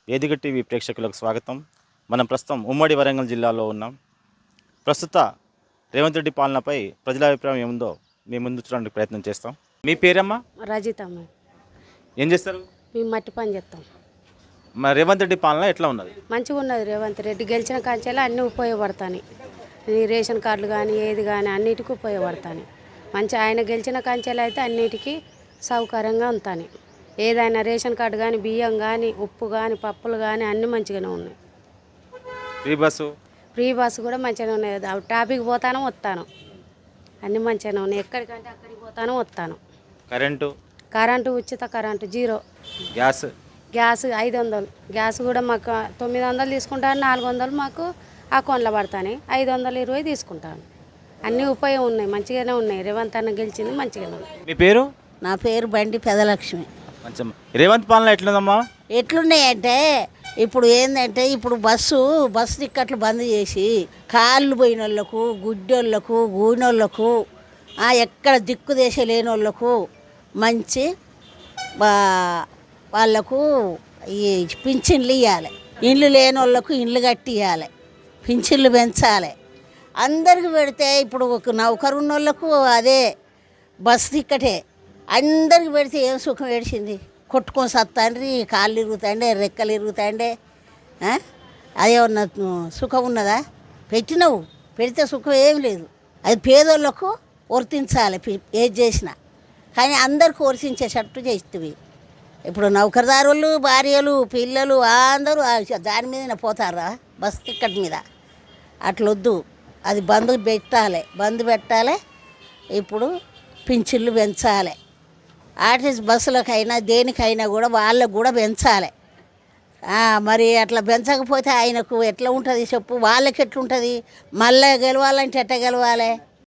వేదిక టీవీ ప్రేక్షకులకు స్వాగతం. మనం ప్రస్తుతం ఉమ్మడి వరంగల్ జిల్లాలో ఉన్నాం. ప్రస్తుత రేవంత్ రెడ్డి పాలనపై ప్రజల అభిప్రాయం ఏముందో మేము ముందు చూడడానికి ప్రయత్నం చేస్తాం. మీ పేరమ్మా? రజితమ్మ. ఏం చేస్తారు? మేము మట్టి పని చేస్తాం. మరి రేవంత్ రెడ్డి పాలన ఎట్లా ఉన్నది? మంచిగా ఉన్నది. రేవంత్ రెడ్డి గెలిచిన కాంచెలా అన్నీ ఉపయోగపడతాయి. ఈ రేషన్ కార్డులు కానీ ఏది కానీ అన్నిటికీ ఉపయోగపడతాయి. మంచి ఆయన గెలిచిన కాంచెలు అయితే అన్నిటికీ సౌకర్యంగా ఉంటాయి. ఏదైనా రేషన్ కార్డు కానీ బియ్యం కానీ ఉప్పు కానీ పప్పులు కానీ అన్నీ మంచిగానే ఉన్నాయి. ఫ్రీ బస్సు కూడా మంచిగానే ఉన్నాయి. టాపిక్ పోతాను వస్తాను, అన్నీ మంచిగానే ఉన్నాయి. ఎక్కడికంటే అక్కడికి పోతాను వస్తాను. కరెంటు ఉచిత కరెంటు జీరో. గ్యాస్ 500. గ్యాస్ కూడా మాకు 900 తీసుకుంటాను, 400 మాకు అకౌంట్లో పడతాను, 520 తీసుకుంటాను. అన్నీ ఉపయోగం ఉన్నాయి, మంచిగానే ఉన్నాయి. రేవంత్ అన్న గెలిచింది మంచిగానే ఉంది. మీ పేరు? నా పేరు బండి పెదలక్ష్మి. రేవంత్ పాలన ఎట్లుందమ్మా? ఎట్లున్నాయంటే ఇప్పుడు ఏంటంటే ఇప్పుడు బస్సు టిక్కెట్లు బంద్ చేసి కాళ్ళు పోయిన వాళ్ళకు, గుడ్డోళ్ళకు, గూనోళ్ళకు, ఎక్కడ దిక్కు దేశ లేని వాళ్ళకు మంచి వాళ్ళకు ఈ పింఛన్లు ఇవ్వాలి. ఇండ్లు లేని వాళ్ళకు ఇండ్లు కట్టి ఇవ్వాలి, పింఛన్లు పెంచాలి. అందరికి పెడితే ఇప్పుడు ఒక నౌకరు ఉన్న వాళ్ళకు అదే బస్సు టిక్కెటే. అందరికి పెడితే ఏం సుఖం ఏడిచింది? కొట్టుకొని సత్తాండ్రి, కాళ్ళు ఇరుగుతాండే, రెక్కలు ఇరుగుతాండే. అదేమన్నా సుఖం ఉన్నదా? పెట్టినవు, పెడితే సుఖం ఏం లేదు. అది పేదోళ్ళకు వర్తించాలి ఏది చేసినా, కానీ అందరికి వర్తించేటట్టు చేస్తుంది. ఇప్పుడు నౌకరదారులు, భార్యలు, పిల్లలు అందరూ దాని మీద పోతారా? బస్ టికెట్ మీద అట్లొద్దు. అది బంద్ పెట్టాలి. ఇప్పుడు పింఛన్లు పెంచాలి. ఆర్టీసీ బస్సులకైనా దేనికైనా కూడా వాళ్ళకు కూడా పెంచాలి. మరి అట్లా పెంచకపోతే ఆయనకు ఎట్లా ఉంటుంది చెప్పు? వాళ్ళకి ఎట్లుంటుంది? మళ్ళీ గెలవాలంటే ఎట్లా గెలవాలి?